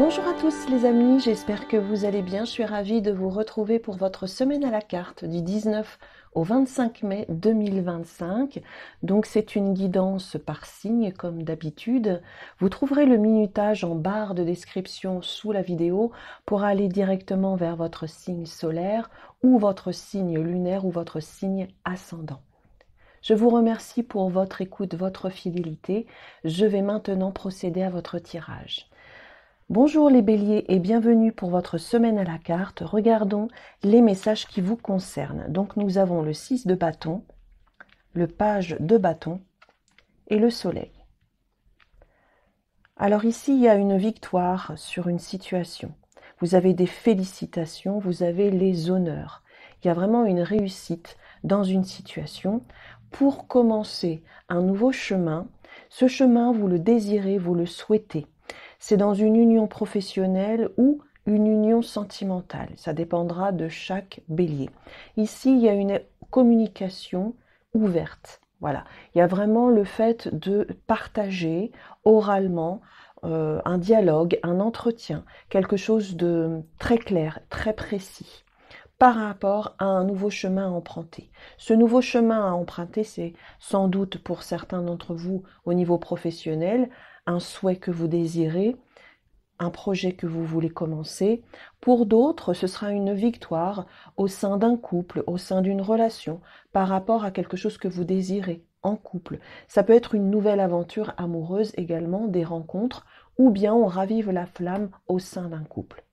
Bonjour à tous les amis, j'espère que vous allez bien. Je suis ravie de vous retrouver pour votre semaine à la carte du 19 au 25 mai 2025. Donc c'est une guidance par signe comme d'habitude. Vous trouverez le minutage en barre de description sous la vidéo pour aller directement vers votre signe solaire ou votre signe lunaire ou votre signe ascendant. Je vous remercie pour votre écoute, votre fidélité. Je vais maintenant procéder à votre tirage. Bonjour les béliers et bienvenue pour votre semaine à la carte. Regardons les messages qui vous concernent. Donc nous avons le 6 de bâton, le page de bâton et le soleil. Alors ici, il y a une victoire sur une situation. Vous avez des félicitations, vous avez les honneurs. Il y a vraiment une réussite dans une situation pour commencer un nouveau chemin. Ce chemin, vous le désirez, vous le souhaitez. C'est dans une union professionnelle ou une union sentimentale. Ça dépendra de chaque bélier. Ici, il y a une communication ouverte. Voilà. Il y a vraiment le fait de partager oralement un dialogue, un entretien, quelque chose de très clair, très précis par rapport à un nouveau chemin à emprunter. Ce nouveau chemin à emprunter, c'est sans doute pour certains d'entre vous au niveau professionnel, un souhait que vous désirez, un projet que vous voulez commencer. Pour d'autres, ce sera une victoire au sein d'un couple, au sein d'une relation, par rapport à quelque chose que vous désirez en couple. Ça peut être une nouvelle aventure amoureuse également, des rencontres, ou bien on ravive la flamme au sein d'un couple.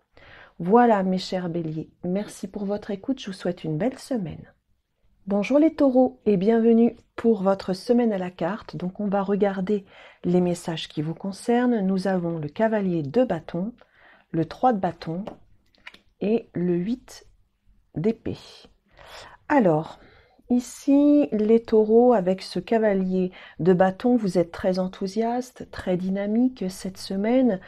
Voilà mes chers béliers, merci pour votre écoute, je vous souhaite une belle semaine. Bonjour les taureaux et bienvenue pour votre semaine à la carte. Donc on va regarder les messages qui vous concernent. Nous avons le cavalier de bâton, le 3 de bâton et le 8 d'épée. Alors, ici les taureaux avec ce cavalier de bâton, vous êtes très enthousiaste, très dynamique cette semaine.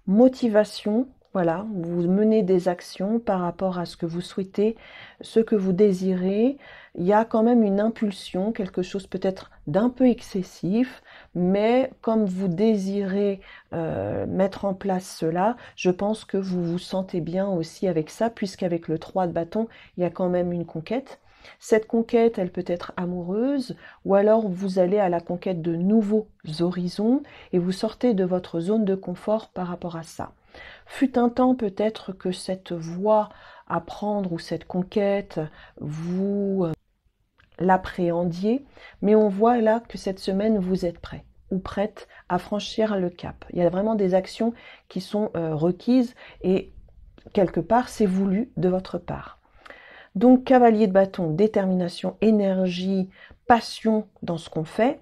Motivation. Voilà, vous menez des actions par rapport à ce que vous souhaitez, ce que vous désirez. Il y a quand même une impulsion, quelque chose peut-être d'un peu excessif, mais comme vous désirez mettre en place cela, je pense que vous vous sentez bien aussi avec ça, puisqu'avec le 3 de bâton, il y a quand même une conquête. Cette conquête, elle peut être amoureuse, ou alors vous allez à la conquête de nouveaux horizons et vous sortez de votre zone de confort par rapport à ça. Fut un temps peut-être que cette voie à prendre ou cette conquête, vous l'appréhendiez, mais on voit là que cette semaine, vous êtes prêt ou prête à franchir le cap. Il y a vraiment des actions qui sont requises et quelque part, c'est voulu de votre part. Donc, cavalier de bâton, détermination, énergie, passion dans ce qu'on fait.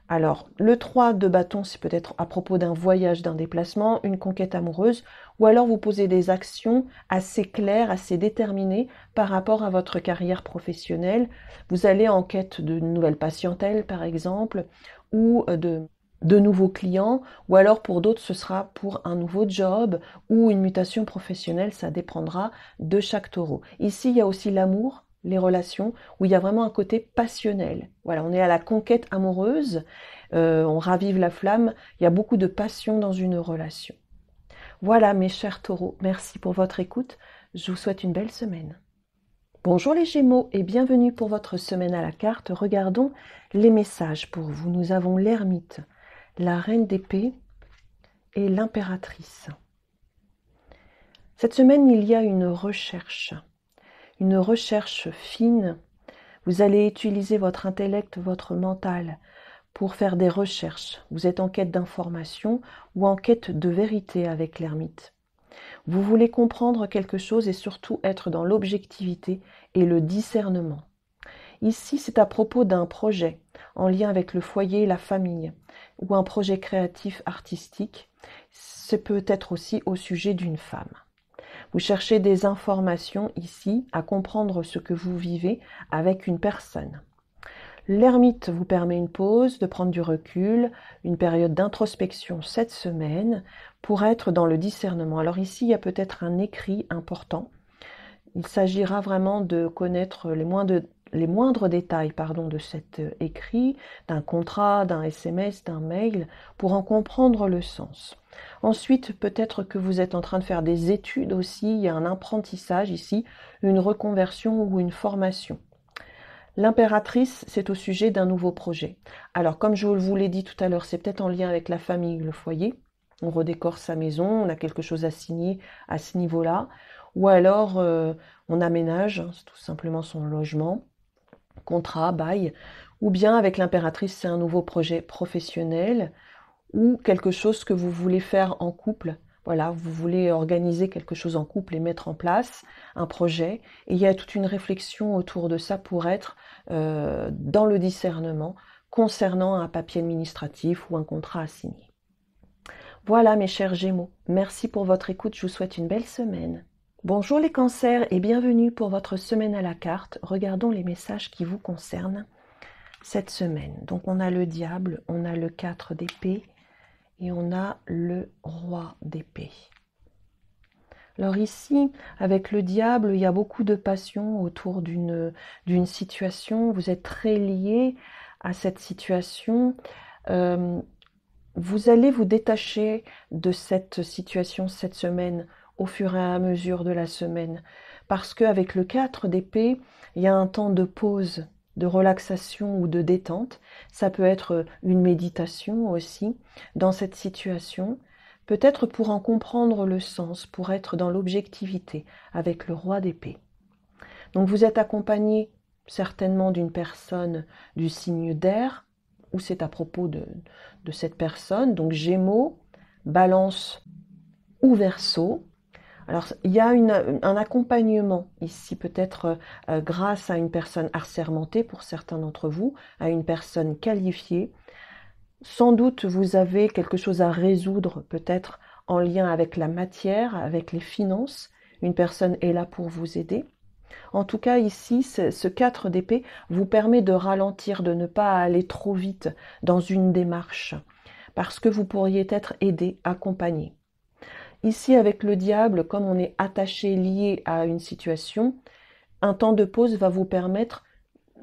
Alors, le 3 de bâton, c'est peut-être à propos d'un voyage, d'un déplacement, une conquête amoureuse, ou alors vous posez des actions assez claires, assez déterminées par rapport à votre carrière professionnelle. Vous allez en quête de nouvelles patientèles, par exemple, ou de nouveaux clients, ou alors pour d'autres, ce sera pour un nouveau job ou une mutation professionnelle, ça dépendra de chaque taureau. Ici, il y a aussi l'amour, les relations, où il y a vraiment un côté passionnel. Voilà, on est à la conquête amoureuse, on ravive la flamme, il y a beaucoup de passion dans une relation. Voilà mes chers taureaux, merci pour votre écoute, je vous souhaite une belle semaine. Bonjour les Gémeaux et bienvenue pour votre semaine à la carte. Regardons les messages pour vous. Nous avons l'ermite, la reine d'épée et l'impératrice. Cette semaine, il y a une recherche fine. Vous allez utiliser votre intellect, votre mental pour faire des recherches. Vous êtes en quête d'information ou en quête de vérité avec l'ermite. Vous voulez comprendre quelque chose et surtout être dans l'objectivité et le discernement. Ici, c'est à propos d'un projet en lien avec le foyer, la famille, ou un projet créatif, artistique. C'est peut-être aussi au sujet d'une femme. Vous cherchez des informations ici à comprendre ce que vous vivez avec une personne. L'ermite vous permet une pause, de prendre du recul, une période d'introspection cette semaine pour être dans le discernement. Alors ici, il y a peut-être un écrit important. Il s'agira vraiment de connaître les moindres détails de cet écrit, d'un contrat, d'un SMS, d'un mail, pour en comprendre le sens. Ensuite, peut-être que vous êtes en train de faire des études aussi, il y a un apprentissage ici, une reconversion ou une formation. L'impératrice, c'est au sujet d'un nouveau projet. Alors, comme je vous l'ai dit tout à l'heure, c'est peut-être en lien avec la famille, le foyer. On redécore sa maison, on a quelque chose à signer à ce niveau-là. Ou alors, on aménage tout simplement son logement, contrat, bail. Ou bien, avec l'impératrice, c'est un nouveau projet professionnel ou quelque chose que vous voulez faire en couple. Voilà, vous voulez organiser quelque chose en couple et mettre en place un projet. Et il y a toute une réflexion autour de ça pour être dans le discernement concernant un papier administratif ou un contrat à signer. Voilà mes chers Gémeaux, merci pour votre écoute, je vous souhaite une belle semaine. Bonjour les cancers et bienvenue pour votre semaine à la carte. Regardons les messages qui vous concernent cette semaine. Donc on a le diable, on a le 4 d'épée, et on a le roi d'épée. Alors ici, avec le diable, il y a beaucoup de passion autour d'une situation. Vous êtes très lié à cette situation. Vous allez vous détacher de cette situation cette semaine au fur et à mesure de la semaine. Parce qu'avec le 4 d'épée, il y a un temps de pause, de relaxation ou de détente. Ça peut être une méditation aussi dans cette situation, peut-être pour en comprendre le sens, pour être dans l'objectivité avec le roi d'épée. Donc vous êtes accompagné certainement d'une personne du signe d'air, ou c'est à propos de cette personne, donc Gémeaux, Balance ou Verseau. Alors, il y a un accompagnement ici, peut-être grâce à une personne assermentée pour certains d'entre vous, à une personne qualifiée. Sans doute, vous avez quelque chose à résoudre, peut-être en lien avec la matière, avec les finances. Une personne est là pour vous aider. En tout cas, ici, ce 4 d'épée vous permet de ralentir, de ne pas aller trop vite dans une démarche, parce que vous pourriez être aidé, accompagné. Ici, avec le diable, comme on est attaché, lié à une situation, un temps de pause va vous permettre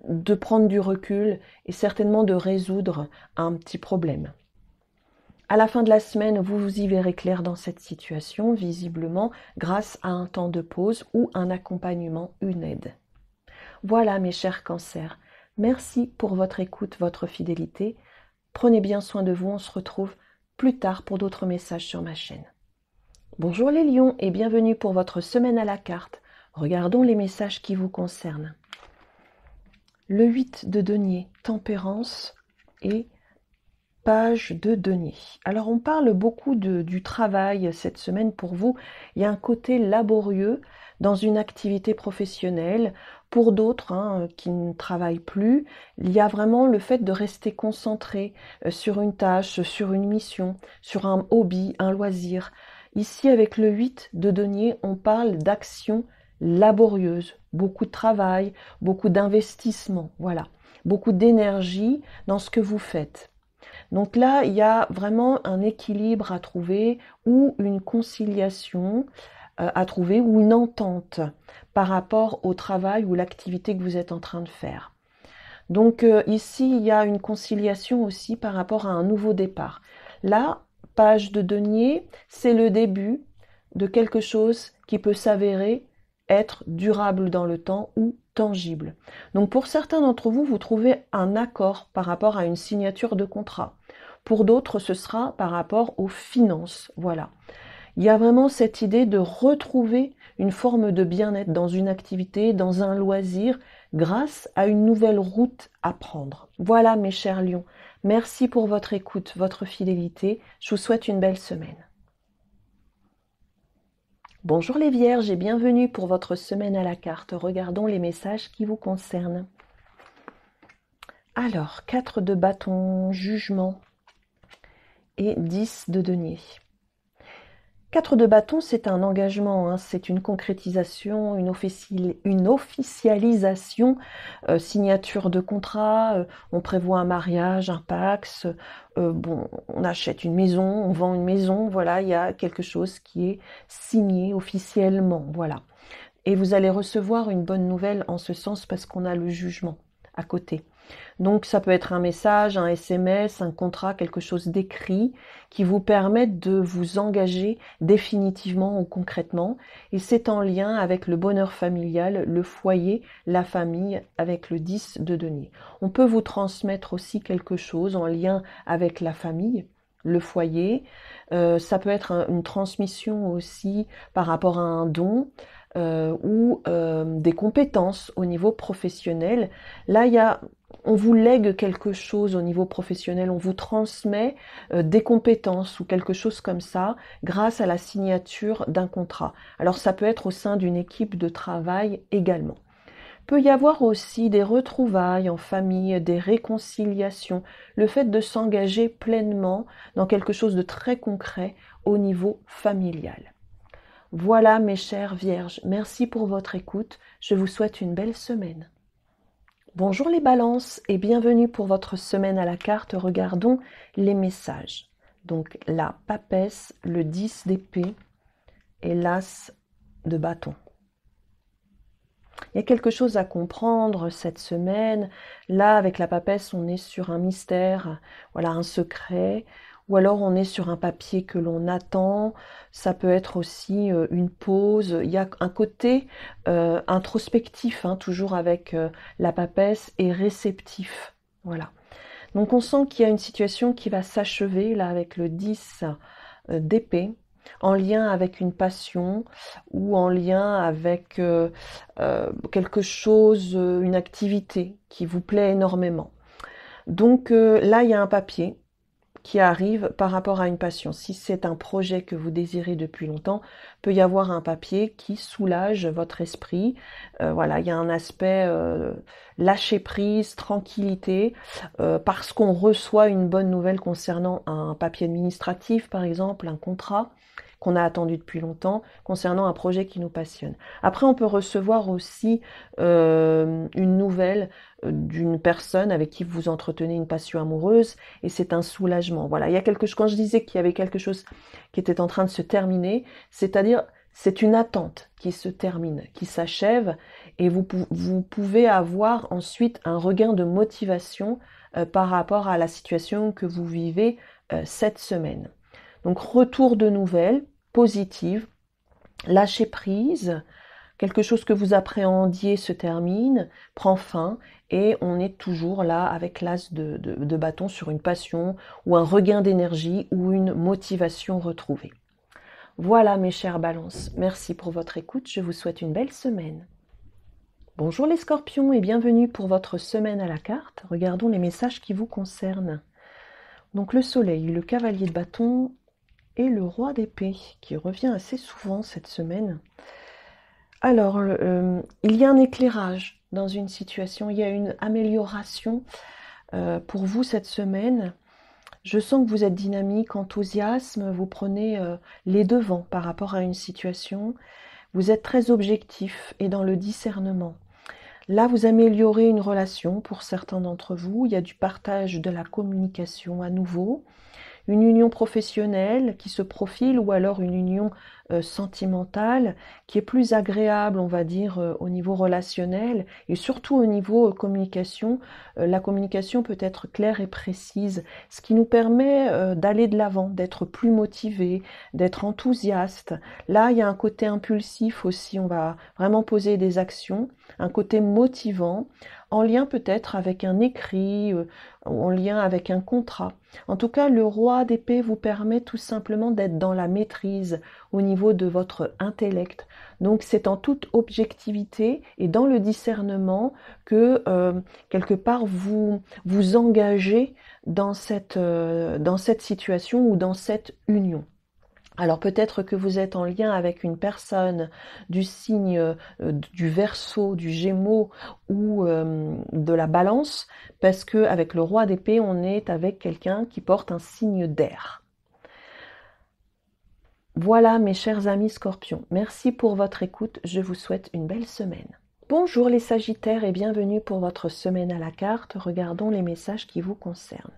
de prendre du recul et certainement de résoudre un petit problème. À la fin de la semaine, vous y verrez clair dans cette situation, visiblement, grâce à un temps de pause ou un accompagnement, une aide. Voilà mes chers cancers, merci pour votre écoute, votre fidélité. Prenez bien soin de vous, on se retrouve plus tard pour d'autres messages sur ma chaîne. Bonjour les lions et bienvenue pour votre semaine à la carte. Regardons les messages qui vous concernent. Le 8 de denier, tempérance et page de denier. Alors on parle beaucoup du travail cette semaine pour vous. Il y a un côté laborieux dans une activité professionnelle. Pour d'autres qui ne travaillent plus, il y a vraiment le fait de rester concentré sur une tâche, sur une mission, sur un hobby, un loisir. Ici, avec le 8 de denier, on parle d'action laborieuse, beaucoup de travail, beaucoup d'investissement, voilà, beaucoup d'énergie dans ce que vous faites. Donc là, il y a vraiment un équilibre à trouver ou une conciliation à trouver ou une entente par rapport au travail ou l'activité que vous êtes en train de faire. Donc ici, il y a une conciliation aussi par rapport à un nouveau départ. Là, page de denier, c'est le début de quelque chose qui peut s'avérer être durable dans le temps ou tangible. Donc pour certains d'entre vous, vous trouvez un accord par rapport à une signature de contrat. Pour d'autres, ce sera par rapport aux finances. Voilà. Il y a vraiment cette idée de retrouver une forme de bien-être dans une activité, dans un loisir, grâce à une nouvelle route à prendre. Voilà mes chers lions, merci pour votre écoute, votre fidélité. Je vous souhaite une belle semaine. Bonjour les vierges et bienvenue pour votre semaine à la carte. Regardons les messages qui vous concernent. Alors, 4 de bâton, jugement et 10 de denier. 4 de bâton, c'est un engagement, c'est une concrétisation, une officialisation, signature de contrat, on prévoit un mariage, un pax, on achète une maison, on vend une maison, voilà, il y a quelque chose qui est signé officiellement, voilà. et vous allez recevoir une bonne nouvelle en ce sens parce qu'on a le jugement à côté. Donc ça peut être un message, un SMS, un contrat, quelque chose d'écrit qui vous permette de vous engager définitivement ou concrètement. Et c'est en lien avec le bonheur familial, le foyer, la famille, avec le 10 de denier. On peut vous transmettre aussi quelque chose en lien avec la famille, le foyer. Ça peut être une transmission aussi par rapport à un don ou des compétences au niveau professionnel. Là, on vous lègue quelque chose au niveau professionnel, on vous transmet des compétences ou quelque chose comme ça grâce à la signature d'un contrat. Alors ça peut être au sein d'une équipe de travail également. Il peut y avoir aussi des retrouvailles en famille, des réconciliations, le fait de s'engager pleinement dans quelque chose de très concret au niveau familial. Voilà mes chères vierges, merci pour votre écoute, je vous souhaite une belle semaine. Bonjour les balances et bienvenue pour votre semaine à la carte. Regardons les messages. Donc la papesse, le 10 d'épée et l'as de bâton. Il y a quelque chose à comprendre cette semaine. Là, avec la papesse, on est sur un mystère, voilà, un secret. Ou alors on est sur un papier que l'on attend. Ça peut être aussi une pause. Il y a un côté introspectif, hein, toujours avec la papesse, et réceptif. Voilà. Donc on sent qu'il y a une situation qui va s'achever, là, avec le 10 d'épée, en lien avec une passion ou en lien avec quelque chose, une activité qui vous plaît énormément. Donc là, il y a un papier qui arrive par rapport à une passion. Si c'est un projet que vous désirez depuis longtemps, peut y avoir un papier qui soulage votre esprit. Voilà, il y a un aspect lâcher prise, tranquillité, parce qu'on reçoit une bonne nouvelle concernant un papier administratif, par exemple, un contrat qu'on a attendu depuis longtemps, concernant un projet qui nous passionne. Après, on peut recevoir aussi une nouvelle d'une personne avec qui vous entretenez une passion amoureuse, et c'est un soulagement. Voilà, il y a quelque chose, quand je disais qu'il y avait quelque chose qui était en train de se terminer, c'est-à-dire c'est une attente qui se termine, qui s'achève, et vous pouvez avoir ensuite un regain de motivation par rapport à la situation que vous vivez cette semaine. Donc retour de nouvelles positives, lâcher prise, quelque chose que vous appréhendiez se termine, prend fin, et on est toujours là avec l'as de bâton sur une passion ou un regain d'énergie ou une motivation retrouvée. Voilà mes chères balances, merci pour votre écoute, je vous souhaite une belle semaine. Bonjour les scorpions et bienvenue pour votre semaine à la carte. Regardons les messages qui vous concernent. Donc le soleil, le cavalier de bâton et le roi d'épée qui revient assez souvent cette semaine. Alors, il y a un éclairage dans une situation, il y a une amélioration pour vous cette semaine. Je sens que vous êtes dynamique, enthousiasme, vous prenez les devants par rapport à une situation. Vous êtes très objectif et dans le discernement. Là, vous améliorez une relation pour certains d'entre vous. Il y a du partage de la communication à nouveau. Une union professionnelle qui se profile ou alors une union sentimentale qui est plus agréable, on va dire, au niveau relationnel et surtout au niveau communication. La communication peut être claire et précise, ce qui nous permet d'aller de l'avant, d'être plus motivé, d'être enthousiaste. Là, il y a un côté impulsif aussi, on va vraiment poser des actions, un côté motivant, en lien peut-être avec un écrit, en lien avec un contrat. En tout cas, le roi d'épée vous permet tout simplement d'être dans la maîtrise au niveau de votre intellect. Donc c'est en toute objectivité et dans le discernement que quelque part vous vous engagez dans cette situation ou dans cette union. Alors peut-être que vous êtes en lien avec une personne du signe du Verseau, du Gémeaux ou de la Balance, parce que avec le roi d'épée, on est avec quelqu'un qui porte un signe d'air. Voilà mes chers amis Scorpions, merci pour votre écoute, je vous souhaite une belle semaine. Bonjour les Sagittaires et bienvenue pour votre semaine à la carte, regardons les messages qui vous concernent.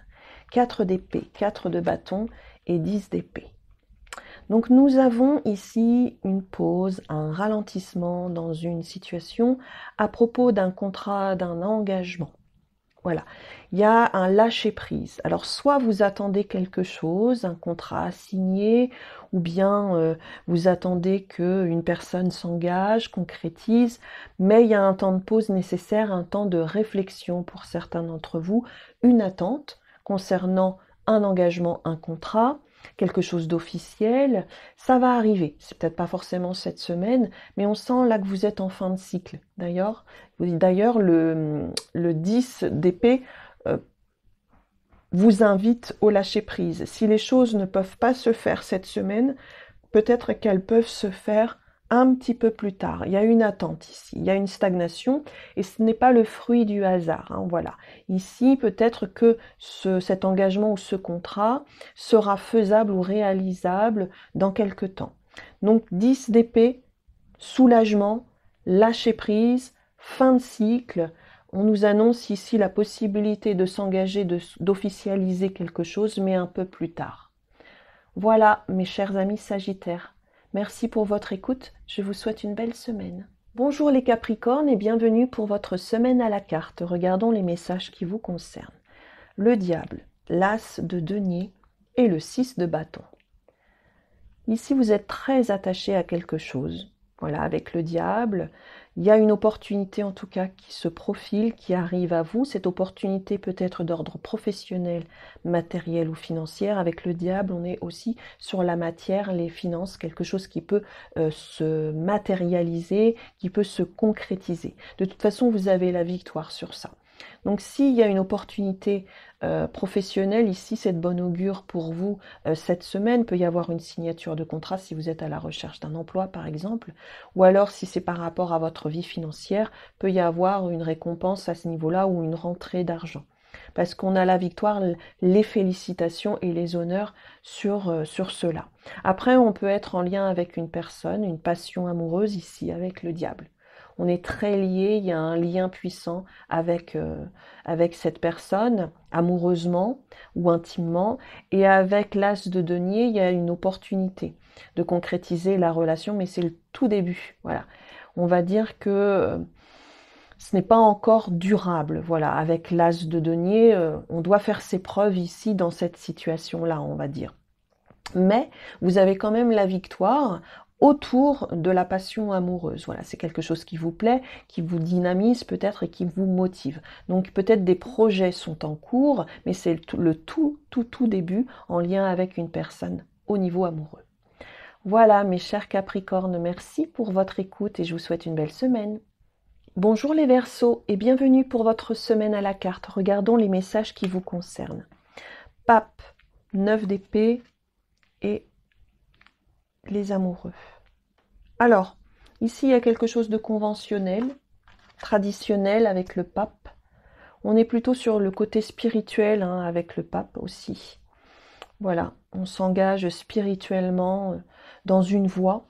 4 d'épée, 4 de bâton et 10 d'épée. Donc nous avons ici une pause, un ralentissement dans une situation à propos d'un contrat, d'un engagement. Voilà, il y a un lâcher-prise. Alors soit vous attendez quelque chose, un contrat à signer, ou bien vous attendez qu'une personne s'engage, concrétise, mais il y a un temps de pause nécessaire, un temps de réflexion pour certains d'entre vous, une attente concernant un engagement, un contrat, quelque chose d'officiel. Ça va arriver, c'est peut-être pas forcément cette semaine, mais on sent là que vous êtes en fin de cycle. D'ailleurs, le 10 d'épée vous invite au lâcher-prise. Si les choses ne peuvent pas se faire cette semaine, peut-être qu'elles peuvent se faire un petit peu plus tard. Il y a une attente ici, il y a une stagnation, et ce n'est pas le fruit du hasard. Hein, voilà. Ici, peut-être que cet engagement ou ce contrat sera faisable ou réalisable dans quelque temps. Donc 10 d'épée, soulagement, lâcher prise, fin de cycle. On nous annonce ici la possibilité de s'engager, d'officialiser quelque chose, mais un peu plus tard. Voilà, mes chers amis Sagittaires. Merci pour votre écoute. Je vous souhaite une belle semaine. Bonjour les Capricornes et bienvenue pour votre semaine à la carte. Regardons les messages qui vous concernent. Le diable, l'as de denier et le 6 de bâton. Ici, vous êtes très attaché à quelque chose. Voilà, avec le diable, il y a une opportunité en tout cas qui se profile, qui arrive à vous. Cette opportunité peut être d'ordre professionnel, matériel ou financière. Avec le diable, on est aussi sur la matière, les finances, quelque chose qui peut se matérialiser, qui peut se concrétiser. De toute façon, vous avez la victoire sur ça. Donc s'il y a une opportunité professionnelle, ici c'est de bon augure pour vous cette semaine. Peut y avoir une signature de contrat si vous êtes à la recherche d'un emploi par exemple, ou alors si c'est par rapport à votre vie financière, peut y avoir une récompense à ce niveau-là ou une rentrée d'argent. Parce qu'on a la victoire, les félicitations et les honneurs sur cela. Après, on peut être en lien avec une personne, une passion amoureuse ici avec le diable. On est très lié, il y a un lien puissant avec cette personne, amoureusement ou intimement. Et avec l'as de denier, il y a une opportunité de concrétiser la relation, mais c'est le tout début. Voilà. On va dire que ce n'est pas encore durable. Voilà. Avec l'as de denier, on doit faire ses preuves ici dans cette situation-là, on va dire. Mais vous avez quand même la victoire autour de la passion amoureuse. Voilà, c'est quelque chose qui vous plaît, qui vous dynamise peut-être et qui vous motive. Donc peut-être des projets sont en cours, mais c'est le tout début en lien avec une personne au niveau amoureux. Voilà, mes chers Capricornes, merci pour votre écoute et je vous souhaite une belle semaine. Bonjour les Verseaux et bienvenue pour votre semaine à la carte. Regardons les messages qui vous concernent. Pape, 9 d'épée et les amoureux. Alors, ici, il y a quelque chose de conventionnel, traditionnel avec le pape. On est plutôt sur le côté spirituel hein, avec le pape aussi. Voilà, on s'engage spirituellement dans une voie.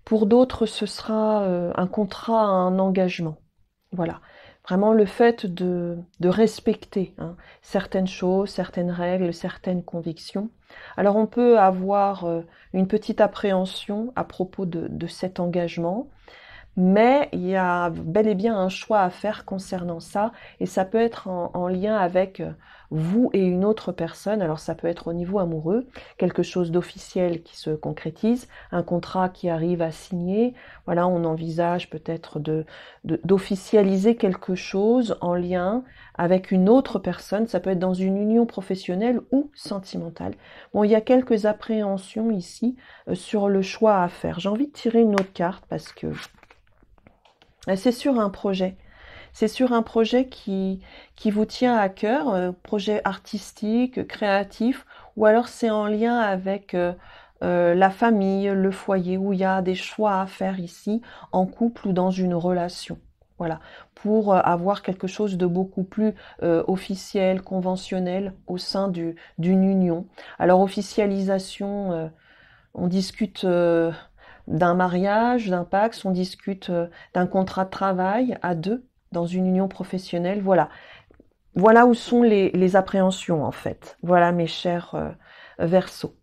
Pour d'autres, ce sera un contrat, un engagement. Voilà, vraiment le fait de respecter hein, certaines choses, certaines règles, certaines convictions. Alors on peut avoir une petite appréhension à propos de cet engagement, mais il y a bel et bien un choix à faire concernant ça, et ça peut être en lien avec vous et une autre personne. Alors ça peut être au niveau amoureux, quelque chose d'officiel qui se concrétise, un contrat qui arrive à signer. Voilà, on envisage peut-être d'officialiser quelque chose en lien avec une autre personne. Ça peut être dans une union professionnelle ou sentimentale. Bon, il y a quelques appréhensions ici sur le choix à faire. J'ai envie de tirer une autre carte parce que c'est sur un projet. C'est sur un projet qui vous tient à cœur, projet artistique, créatif, ou alors c'est en lien avec la famille, le foyer, où il y a des choix à faire ici, en couple ou dans une relation. Voilà, pour avoir quelque chose de beaucoup plus officiel, conventionnel au sein d'une union. Alors officialisation, on discute d'un mariage, d'un pax, on discute d'un contrat de travail à deux dans une union professionnelle. Voilà, voilà où sont les appréhensions en fait. Voilà mes chers Verseaux.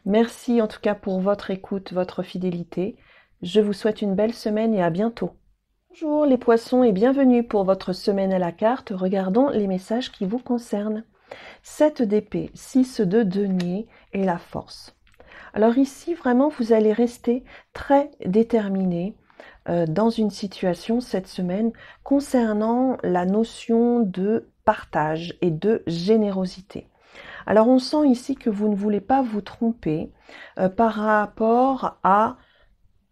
Merci en tout cas pour votre écoute, votre fidélité. Je vous souhaite une belle semaine et à bientôt. Bonjour les poissons et bienvenue pour votre semaine à la carte. Regardons les messages qui vous concernent. 7 d'épée, 6 de denier et la force. Alors ici, vraiment, vous allez rester très déterminé dans une situation cette semaine concernant la notion de partage et de générosité. Alors on sent ici que vous ne voulez pas vous tromper par rapport à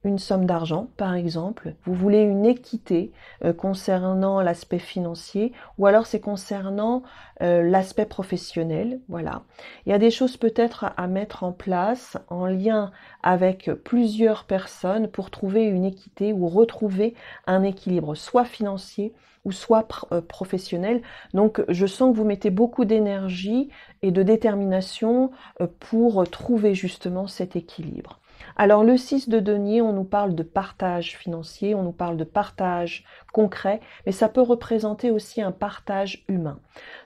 une somme d'argent, par exemple, vous voulez une équité concernant l'aspect financier, ou alors c'est concernant l'aspect professionnel, voilà. Il y a des choses peut-être à mettre en place en lien avec plusieurs personnes pour trouver une équité ou retrouver un équilibre, soit financier ou soit professionnel. Donc je sens que vous mettez beaucoup d'énergie et de détermination pour trouver justement cet équilibre. Alors le 6 de denier, on nous parle de partage financier, on nous parle de partage concret, mais ça peut représenter aussi un partage humain.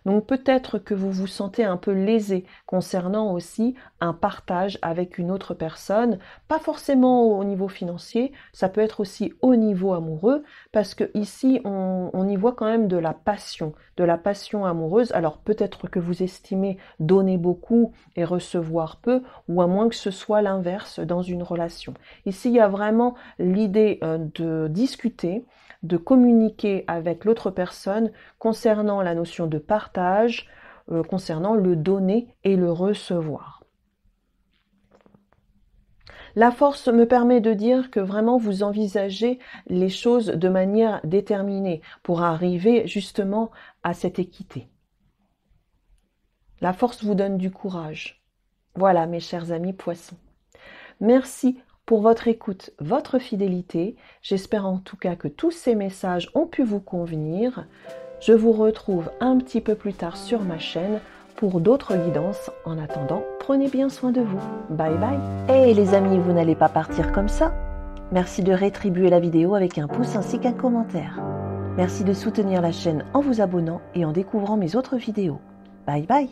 Donc peut-être que vous vous sentez un peu lésé concernant aussi un partage avec une autre personne, pas forcément au niveau financier, ça peut être aussi au niveau amoureux, parce que ici on y voit quand même de la passion amoureuse. Alors peut-être que vous estimez donner beaucoup et recevoir peu, ou à moins que ce soit l'inverse dans une relation. Ici, il y a vraiment l'idée de discuter, de communiquer avec l'autre personne concernant la notion de partage, concernant le donner et le recevoir. La force me permet de dire que vraiment vous envisagez les choses de manière déterminée pour arriver justement à cette équité. La force vous donne du courage. Voilà mes chers amis poissons. Merci pour votre écoute, votre fidélité. J'espère en tout cas que tous ces messages ont pu vous convenir. Je vous retrouve un petit peu plus tard sur ma chaîne pour d'autres guidances. En attendant, prenez bien soin de vous. Bye bye. Hey les amis, vous n'allez pas partir comme ça. Merci de rétribuer la vidéo avec un pouce ainsi qu'un commentaire. Merci de soutenir la chaîne en vous abonnant et en découvrant mes autres vidéos. Bye bye.